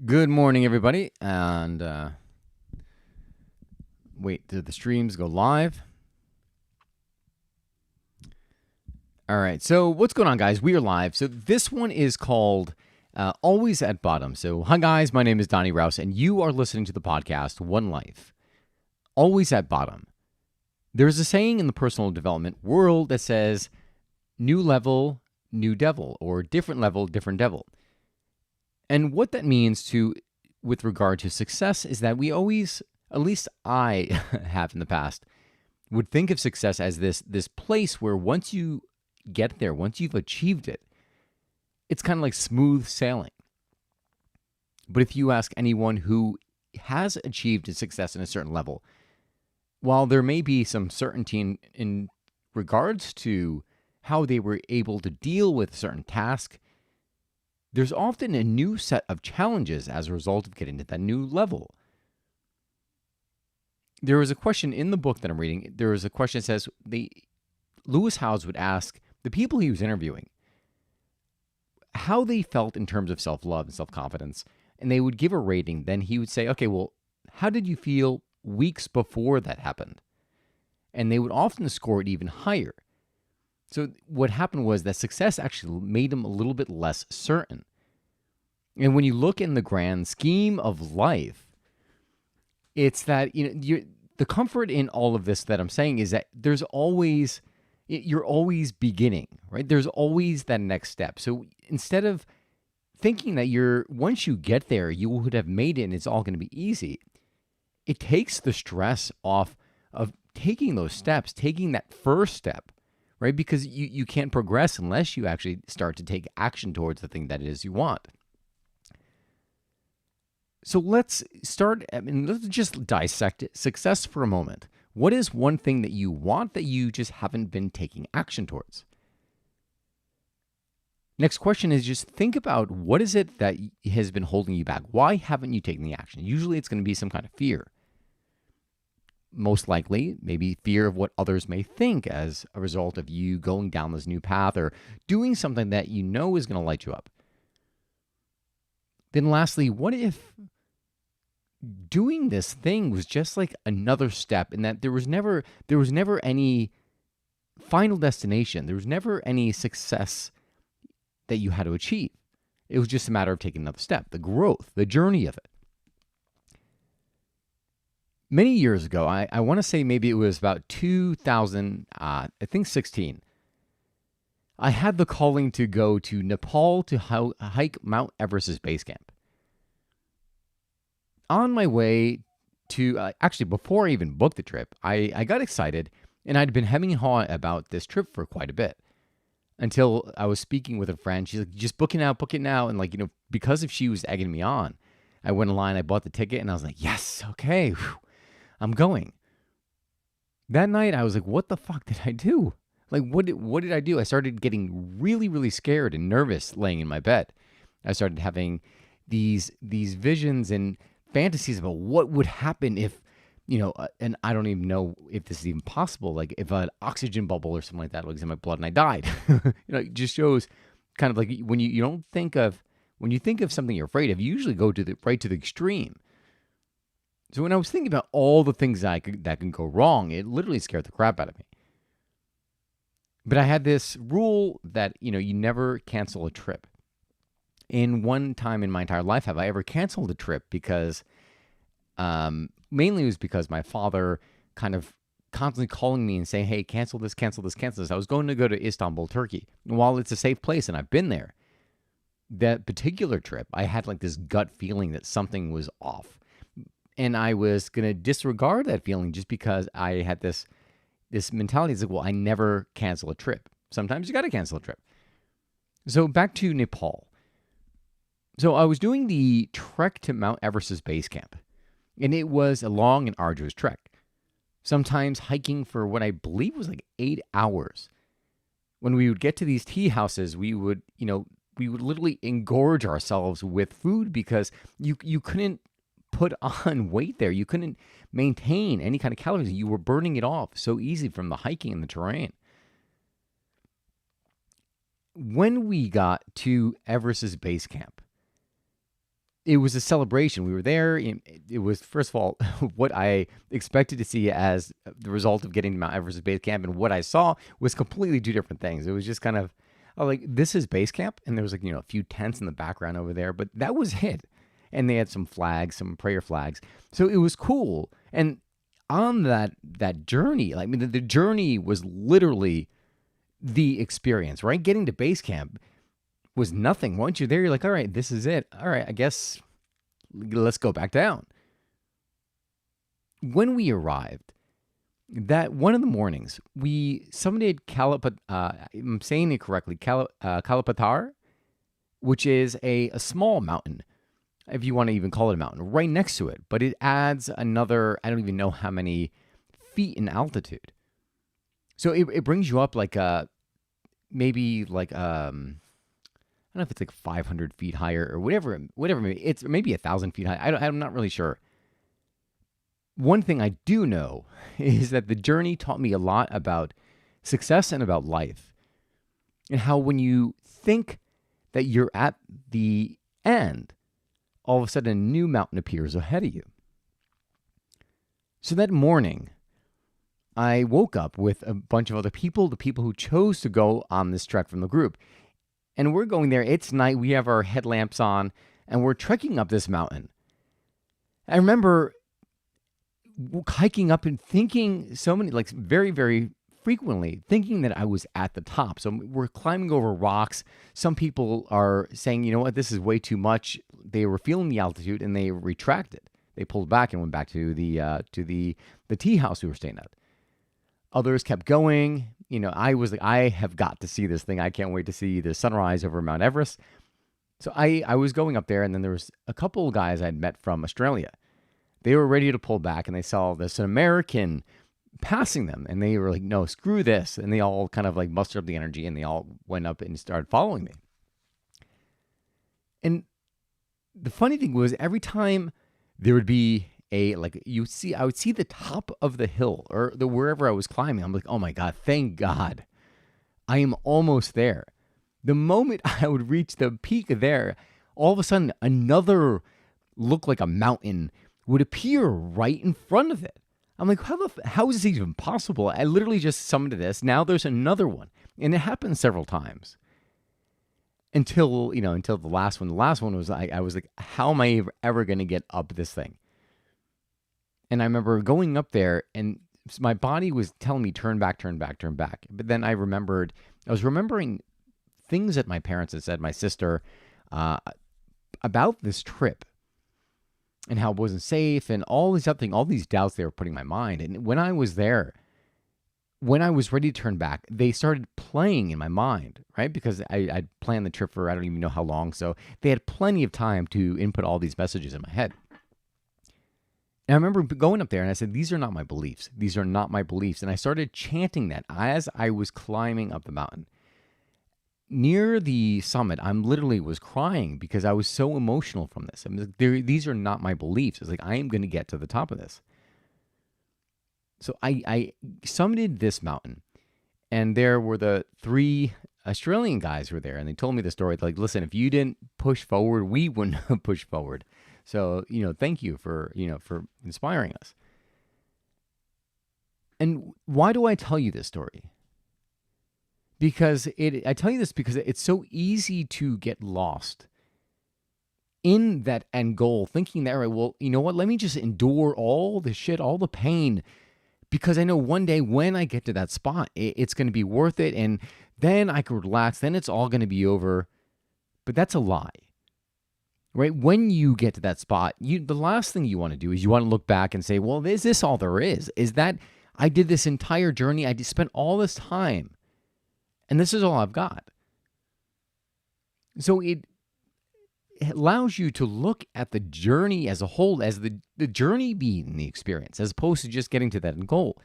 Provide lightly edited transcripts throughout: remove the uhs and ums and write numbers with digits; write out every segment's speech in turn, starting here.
Good morning, everybody. And wait, did the streams go live? All right. So, what's going on, guys? We are live. So, this one is called Always at Bottom. So, hi, guys. My name is Donnie Rouse, and you are listening to the podcast One Life, Always at Bottom. There's a saying in the personal development world that says, new level, new devil, or different level, different devil. And what that means with regard to success is that we always, at least I have in the past, would think of success as this place where once you get there, once you've achieved it, it's kind of like smooth sailing. But if you ask anyone who has achieved success in a certain level, while there may be some certainty in regards to how they were able to deal with a certain task, there's often a new set of challenges as a result of getting to that new level. There was a question in the book that I'm reading. There was a question that says Lewis Howes would ask the people he was interviewing how they felt in terms of self-love and self-confidence, and they would give a rating. Then he would say, okay, well, how did you feel weeks before that happened? And they would often score it even higher. So what happened was that success actually made them a little bit less certain. And when you look in the grand scheme of life, it's that the comfort in all of this that I'm saying is that you're always beginning, right? There's always that next step. So instead of thinking that once you get there, you would have made it and it's all going to be easy, it takes the stress off of taking those steps, taking that first step, right? Because you can't progress unless you actually start to take action towards the thing that it is you want. So let's just dissect success for a moment. What is one thing that you want that you just haven't been taking action towards? Next question is just think about what is it that has been holding you back? Why haven't you taken the action? Usually it's going to be some kind of fear. Most likely, maybe fear of what others may think as a result of you going down this new path or doing something that you know is going to light you up. Then lastly, what if doing this thing was just like another step and that there was never any final destination. There was never any success that you had to achieve. It was just a matter of taking another step, the growth, the journey of it. Many years ago, I want to say maybe it was about 2016, I had the calling to go to Nepal to hike Mount Everest's base camp. On my way to, actually before I even booked the trip, I got excited and I'd been hemming and hawing about this trip for quite a bit until I was speaking with a friend. She's like, just book it now. And because if she was egging me on, I went online, I bought the ticket and I was like, yes, okay, I'm going. That night I was like, what the fuck did I do? Like, what did I do? I started getting really, really scared and nervous laying in my bed. I started having these visions and fantasies about what would happen if, and I don't even know if this is even possible. Like if an oxygen bubble or something like that was in my blood and I died, it just shows kind of like when you think of something you're afraid of, you usually go right to the extreme. So when I was thinking about all the things that can go wrong, it literally scared the crap out of me. But I had this rule that, you never cancel a trip. In one time in my entire life have I ever canceled a trip because mainly it was because my father kind of constantly calling me and saying, hey, cancel this. I was going to go to Istanbul, Turkey. And while it's a safe place and I've been there, that particular trip, I had like this gut feeling that something was off. And I was going to disregard that feeling just because I had this mentality. It's like, well, I never cancel a trip. Sometimes you got to cancel a trip. So back to Nepal. So I was doing the trek to Mount Everest's base camp, and it was a long and arduous trek, sometimes hiking for what I believe was like 8 hours. When we would get to these tea houses, we would literally engorge ourselves with food because you couldn't put on weight there. You couldn't maintain any kind of calories. You were burning it off so easy from the hiking and the terrain. When we got to Everest's base camp, it was a celebration. We were there. It was, first of all, what I expected to see as the result of getting to Mount Everest base camp, and what I saw was completely two different things. It was just kind of, oh, like, this is base camp, and there was, like, a few tents in the background over there, but that was it. And they had some flags, some prayer flags. So it was cool. And on that journey, I mean, the journey was literally the experience, right? Getting to base camp was nothing. Once you're there, you're like, all right, this is it. All right, I guess let's go back down. When we arrived, that one of the mornings, we summited I'm saying it correctly, Kala Patthar, which is a small mountain, if you want to even call it a mountain, right next to it. But it adds another, I don't even know how many feet in altitude. So it brings you up like maybe like I don't know if it's like 500 feet higher or whatever. It's maybe 1,000 feet high. I'm not really sure. One thing I do know is that the journey taught me a lot about success and about life, and how when you think that you're at the end, all of a sudden a new mountain appears ahead of you. So that morning, I woke up with a bunch of other people, the people who chose to go on this trek from the group. And we're going there. It's night. We have our headlamps on, and we're trekking up this mountain. I remember hiking up and thinking like very, very frequently, thinking that I was at the top. So we're climbing over rocks. Some people are saying, you know what, this is way too much. They were feeling the altitude, and they retracted. They pulled back and went back to the tea house we were staying at. Others kept going. I was like, I have got to see this thing. I can't wait to see the sunrise over Mount Everest. So I was going up there, and then there was a couple of guys I'd met from Australia. They were ready to pull back, and they saw this American passing them, and they were like, no, screw this. And they all kind of like mustered up the energy, and they all went up and started following me. And the funny thing was, every time there would be I would see the top of the hill or wherever I was climbing. I'm like, oh my God, thank God, I am almost there. The moment I would reach the peak there, all of a sudden another look like a mountain would appear right in front of it. I'm like, how is this even possible? I literally just summoned this. Now there's another one. And it happened several times. Until the last one. The last one was, I was like, how am I ever going to get up this thing? And I remember going up there, and my body was telling me, turn back, turn back, turn back. But then I was remembering things that my parents had said, my sister, about this trip, and how it wasn't safe, and all these doubts they were putting in my mind. And when I was there, when I was ready to turn back, they started playing in my mind, right? Because I'd planned the trip for I don't even know how long, so they had plenty of time to input all these messages in my head. And I remember going up there, and I said, these are not my beliefs. These are not my beliefs. And I started chanting that as I was climbing up the mountain. Near the summit, I literally was crying because I was so emotional from this. I mean, these are not my beliefs. It's like, I am going to get to the top of this. So I summited this mountain, and there were the 3 Australian guys who were there, and they told me the story. They're like, listen, if you didn't push forward, we wouldn't have pushed forward. So, thank you for inspiring us. And why do I tell you this story? I tell you this because it's so easy to get lost in that end goal, thinking that, right, well, you know what, let me just endure all the shit, all the pain, because I know one day when I get to that spot, it's going to be worth it, and then I can relax, then it's all going to be over. But that's a lie. Right? When you get to that spot, the last thing you want to do is you want to look back and say, well, is this all there is? Is that I did this entire journey, I just spent all this time, and this is all I've got? So it allows you to look at the journey as a whole, as the journey being the experience, as opposed to just getting to that end goal.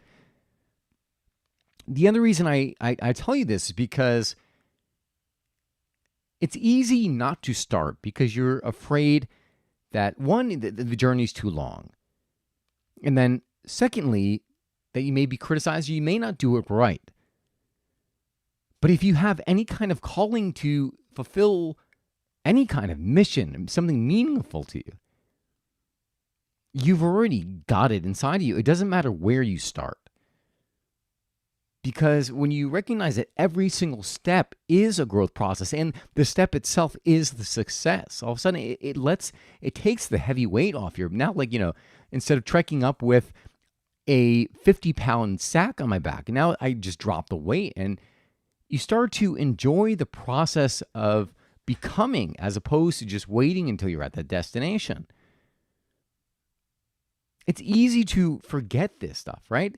The other reason I tell you this is because it's easy not to start because you're afraid that, one, the journey's too long. And then, secondly, that you may be criticized, or you may not do it right. But if you have any kind of calling to fulfill any kind of mission, something meaningful to you, you've already got it inside of you. It doesn't matter where you start. Because when you recognize that every single step is a growth process and the step itself is the success, all of a sudden it takes the heavy weight off your, now, like, instead of trekking up with a 50-pound sack on my back, now I just drop the weight, and you start to enjoy the process of becoming, as opposed to just waiting until you're at the destination. It's easy to forget this stuff, right?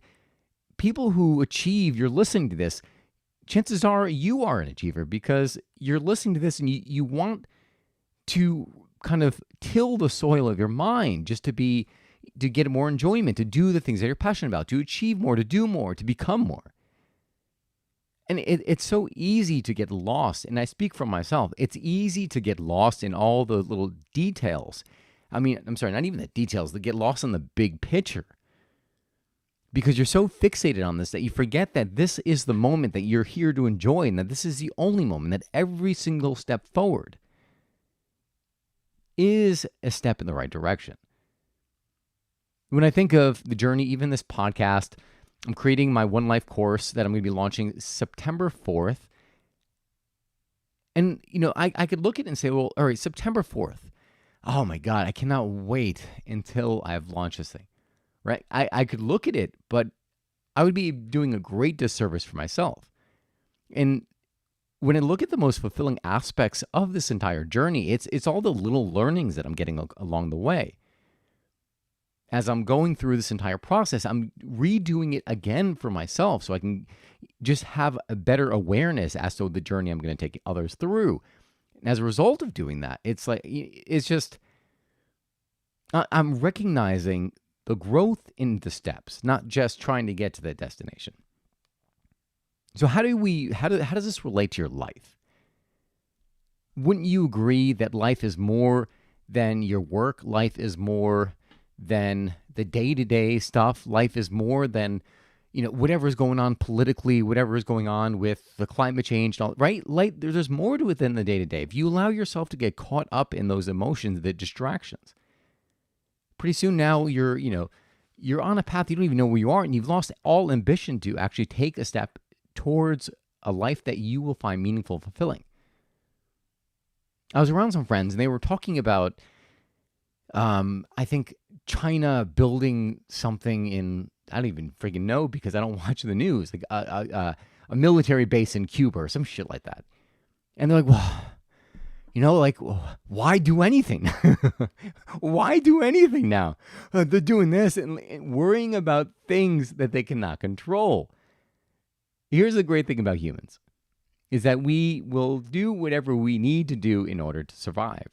People who achieve, you're listening to this, chances are you are an achiever, because you're listening to this and you want to kind of till the soil of your mind just to get more enjoyment, to do the things that you're passionate about, to achieve more, to do more, to become more. And it's so easy to get lost. And I speak for myself. It's easy to get lost in all the little details. I mean, I'm sorry, not even the details, to get lost in the big picture. Because you're so fixated on this that you forget that this is the moment that you're here to enjoy, and that this is the only moment, that every single step forward is a step in the right direction. When I think of the journey, even this podcast, I'm creating my One Life course that I'm going to be launching September 4th. And, I could look at it and say, well, all right, September 4th. Oh my God, I cannot wait until I've launched this thing. Right? I could look at it, but I would be doing a great disservice for myself. And when I look at the most fulfilling aspects of this entire journey, it's all the little learnings that I'm getting along the way. As I'm going through this entire process, I'm redoing it again for myself so I can just have a better awareness as to the journey I'm going to take others through. And as a result of doing that, I'm recognizing the growth in the steps, not just trying to get to the destination. So how does this relate to your life? Wouldn't you agree that life is more than your work? Life is more than the day-to-day stuff. Life is more than, whatever is going on politically, whatever is going on with the climate change, and all, right? Like, there's more to it than the day-to-day. If you allow yourself to get caught up in those emotions, the distractions, pretty soon now you're on a path you don't even know where you are, and you've lost all ambition to actually take a step towards a life that you will find meaningful, fulfilling. I was around some friends and they were talking about, I think China building something in, I don't even freaking know because I don't watch the news, like a military base in Cuba or some shit like that. And they're like, well, why do anything? Why do anything now? They're doing this and worrying about things that they cannot control. Here's the great thing about humans, is that we will do whatever we need to do in order to survive,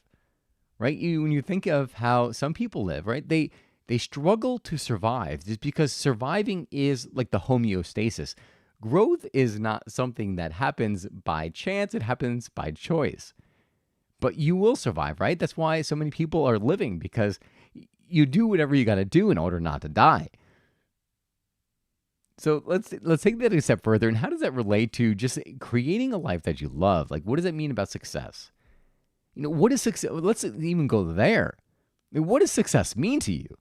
right? When you think of how some people live, right? They struggle to survive just because surviving is like the homeostasis. Growth is not something that happens by chance. It happens by choice. But you will survive, right? That's why so many people are living, because you do whatever you got to do in order not to die. So let's take that a step further. And how does that relate to just creating a life that you love? Like, what does that mean about success? What is success? Let's even go there. What does success mean to you?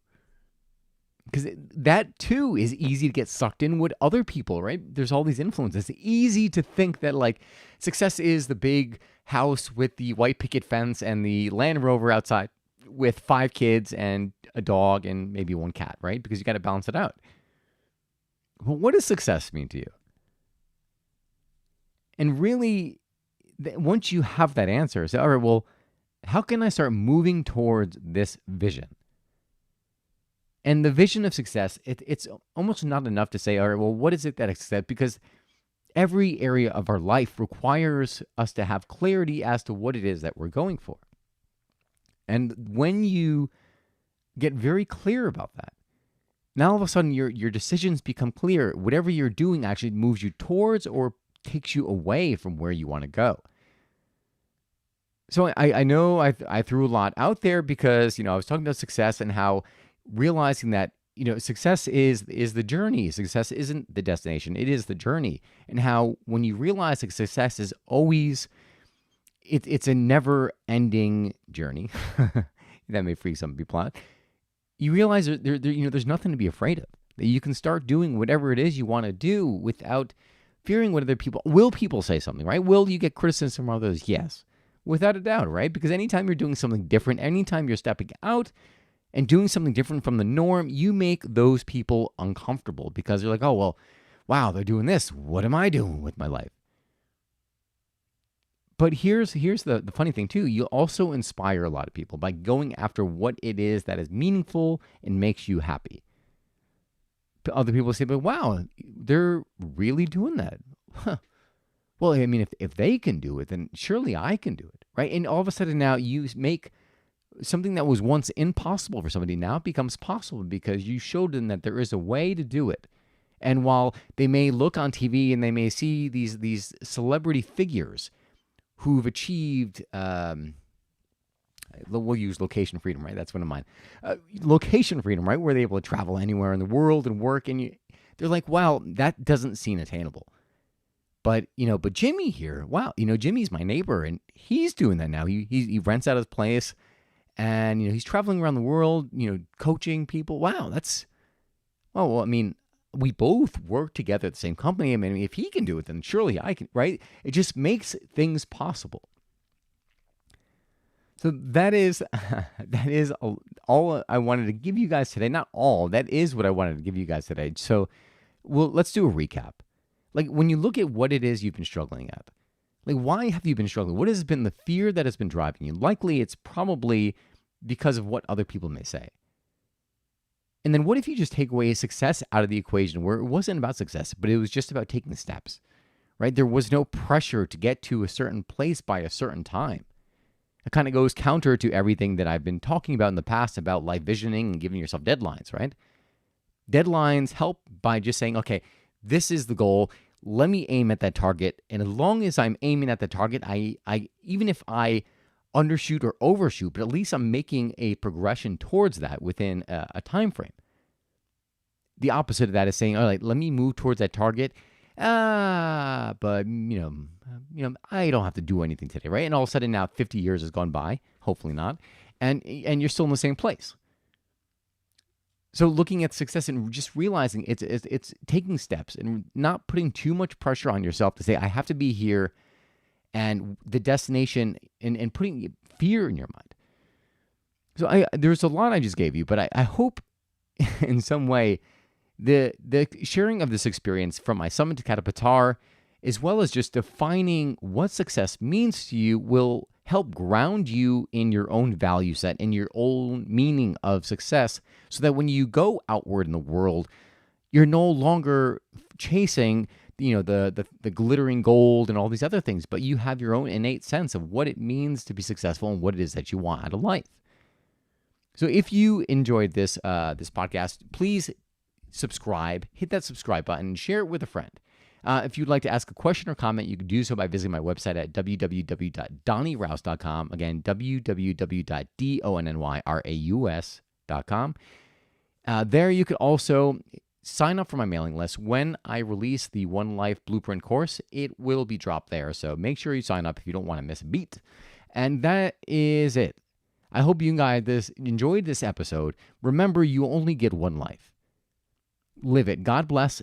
Because that too is easy to get sucked in with other people, right? There's all these influences. It's easy to think that like success is the big house with the white picket fence and the Land Rover outside with 5 kids and a dog and maybe 1 cat, right? Because you got to balance it out. Well, what does success mean to you? And really, once you have that answer, say, all right, well, how can I start moving towards this vision? And the vision of success, it's almost not enough to say, all right, well, what is it that I accept? Because every area of our life requires us to have clarity as to what it is that we're going for. And when you get very clear about that, now all of a sudden your decisions become clear. Whatever you're doing actually moves you towards or takes you away from where you want to go. So I know I threw a lot out there because, I was talking about success and how realizing that, success is the journey. Success isn't the destination. It is the journey. And how when you realize that success is always it's a never-ending journey. That may freak some people out. You realize there's nothing to be afraid of. That you can start doing whatever it is you want to do without fearing what other people will. People say something, right? Will you get criticism from others? Yes, without a doubt, right? Because anytime you're doing something different, anytime you're stepping out and doing something different from the norm, you make those people uncomfortable because they're like, oh, well, wow, they're doing this. What am I doing with my life? But here's the funny thing too. You also inspire a lot of people by going after what it is that is meaningful and makes you happy. Other people say, but wow, they're really doing that. Huh. Well, I mean, if they can do it, then surely I can do it, right? And all of a sudden now you make something that was once impossible for somebody now becomes possible because you showed them that there is a way to do it. And while they may look on TV and they may see these celebrity figures who've achieved, we'll use location freedom, right? That's one of mine. Location freedom, right? Where they're able to travel anywhere in the world and work. And they're like, wow, that doesn't seem attainable. But Jimmy here, wow, Jimmy's my neighbor and he's doing that now. He rents out his place and, he's traveling around the world, coaching people. Wow, well, I mean, we both work together at the same company. I mean, if he can do it, then surely I can, right? It just makes things possible. So that is all I wanted to give you guys today. Not all, that is what I wanted to give you guys today. So, let's do a recap. Like when you look at what it is you've been struggling at, like why have you been struggling? What has been the fear that has been driving you? Likely it's probably because of what other people may say. And then what if you just take away success out of the equation where it wasn't about success, but it was just about taking the steps, right? There was no pressure to get to a certain place by a certain time. It kind of goes counter to everything that I've been talking about in the past about life visioning and giving yourself deadlines, right? Deadlines help by just saying, okay, this is the goal. Let me aim at that target. And as long as I'm aiming at the target, I even if I undershoot or overshoot, but at least I'm making a progression towards that within a time frame. The opposite of that is saying, all right, let me move towards that target. But I don't have to do anything today, right? And all of a sudden now 50 years has gone by, hopefully not, and you're still in the same place. So looking at success and just realizing it's taking steps and not putting too much pressure on yourself to say, I have to be here and the destination and putting fear in your mind. So there's a lot I just gave you, but I hope in some way the sharing of this experience from my summit to Kala Patthar, as well as just defining what success means to you, will help ground you in your own value set and your own meaning of success so that when you go outward in the world, you're no longer chasing the glittering gold and all these other things, but you have your own innate sense of what it means to be successful and what it is that you want out of life. So if you enjoyed this podcast, please subscribe, hit that subscribe button, and share it with a friend. If you'd like to ask a question or comment, you can do so by visiting my website at www.donnyrouse.com. Again, www.donnyraus.com. There you could also sign up for my mailing list. When I release the One Life Blueprint course, it will be dropped there. So make sure you sign up if you don't want to miss a beat. And that is it. I hope you guys enjoyed this episode. Remember, you only get one life. Live it. God bless